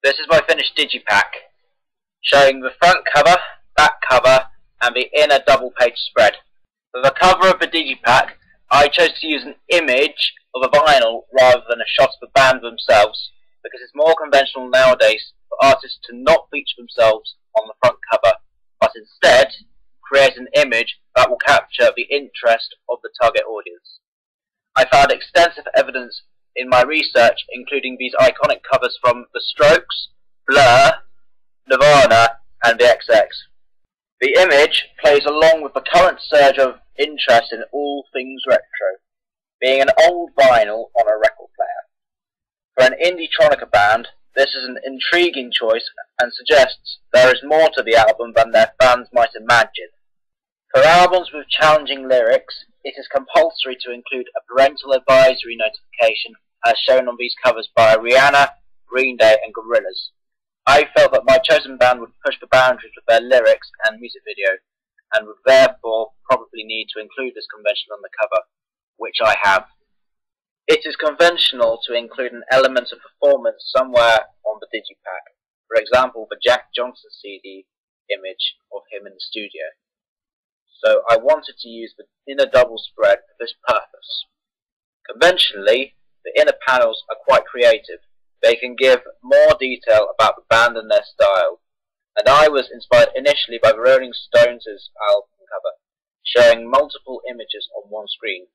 This is my finished digipack, showing the front cover, back cover, and the inner double-page spread. For the cover of the digipack, I chose to use an image of a vinyl rather than a shot of the band themselves, because it's more conventional nowadays for artists to not feature themselves on the front cover, but instead create an image that will capture the interest of the target audience. I found extensive evidence in my research, including these iconic covers from The Strokes, Blur, Nirvana, and the XX. The image plays along with the current surge of interest in all things retro, being an old vinyl on a record player. For an indie-tronica band, this is an intriguing choice and suggests there is more to the album than their fans might imagine. For albums with challenging lyrics, it is compulsory to include a parental advisory notification as shown on these covers by Rihanna, Green Day and Gorillaz. I felt that my chosen band would push the boundaries with their lyrics and music video, and would therefore probably need to include this convention on the cover, which I have. It is conventional to include an element of performance somewhere on the digipack, for example the Jack Johnson CD image of him in the studio. So I wanted to use the inner double spread for this purpose. Conventionally, the inner panels are quite creative. They can give more detail about the band and their style, and I was inspired initially by the Rolling Stones' album cover, showing multiple images on one screen,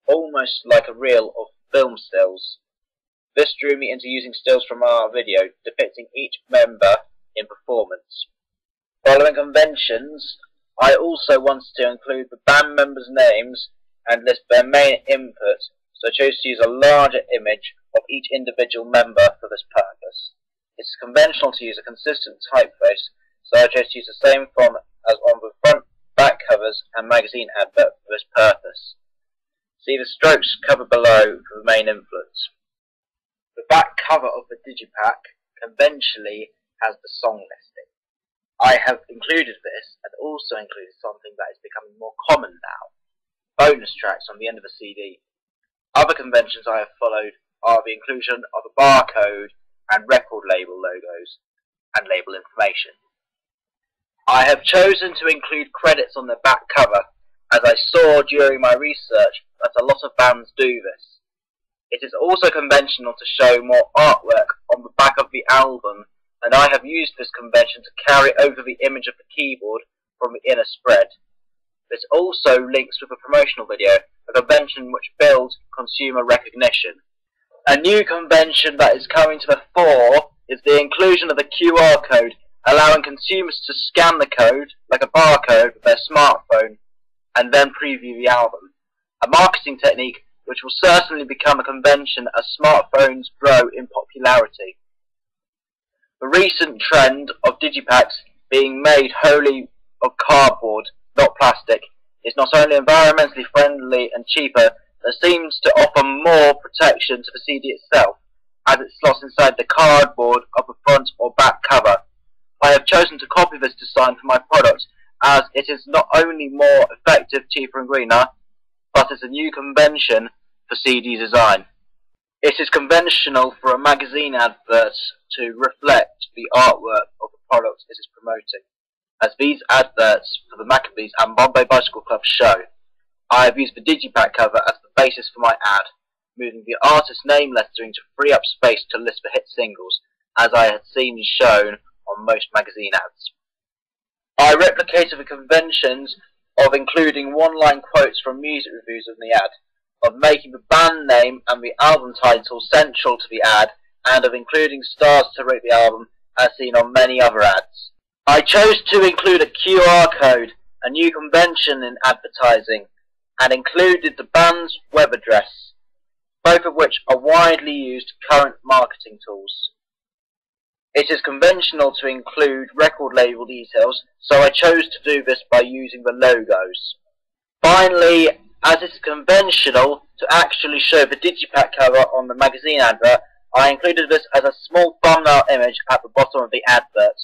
almost like a reel of film stills. This drew me into using stills from our video depicting each member in performance. Following conventions, I also wanted to include the band members' names and list their main input, so I chose to use a larger image of each individual member for this purpose. It is conventional to use a consistent typeface, so I chose to use the same font as on the front, back covers and magazine advert for this purpose. See the Strokes cover below for the main influence. The back cover of the digipack conventionally has the song listing. I have included this and also included something that is becoming more common now, bonus tracks on the end of a CD. Other conventions I have followed are the inclusion of a barcode and record label logos and label information. I have chosen to include credits on the back cover, as I saw during my research that a lot of bands do this. It is also conventional to show more artwork on the back of the album, and I have used this convention to carry over the image of the keyboard from the inner spread. This also links with a promotional video, a convention which builds consumer recognition. A new convention that is coming to the fore is the inclusion of the QR code, allowing consumers to scan the code, like a barcode, with their smartphone, and then preview the album. A marketing technique which will certainly become a convention as smartphones grow in popularity. The recent trend of digipacks being made wholly of cardboard, not plastic, is not only environmentally friendly and cheaper, but seems to offer more protection to the CD itself, as it slots inside the cardboard of the front or back cover. I have chosen to copy this design for my product, as it is not only more effective, cheaper and greener, but is a new convention for CD design. It is conventional for a magazine advert to reflect the artwork of the product it is promoting, as these adverts for the Maccabees and Bombay Bicycle Club show. I have used the digipack cover as the basis for my ad, moving the artist's name lettering to free up space to list the hit singles, as I had seen shown on most magazine ads. I replicated the conventions of including one-line quotes from music reviews in the ad, of making the band name and the album title central to the ad, and of including stars to rate the album as seen on many other ads. I chose to include a QR code, a new convention in advertising, and included the band's web address, both of which are widely used current marketing tools. It is conventional to include record label details, so I chose to do this by using the logos. Finally, as it is conventional to actually show the digipack cover on the magazine advert, I included this as a small thumbnail image at the bottom of the advert.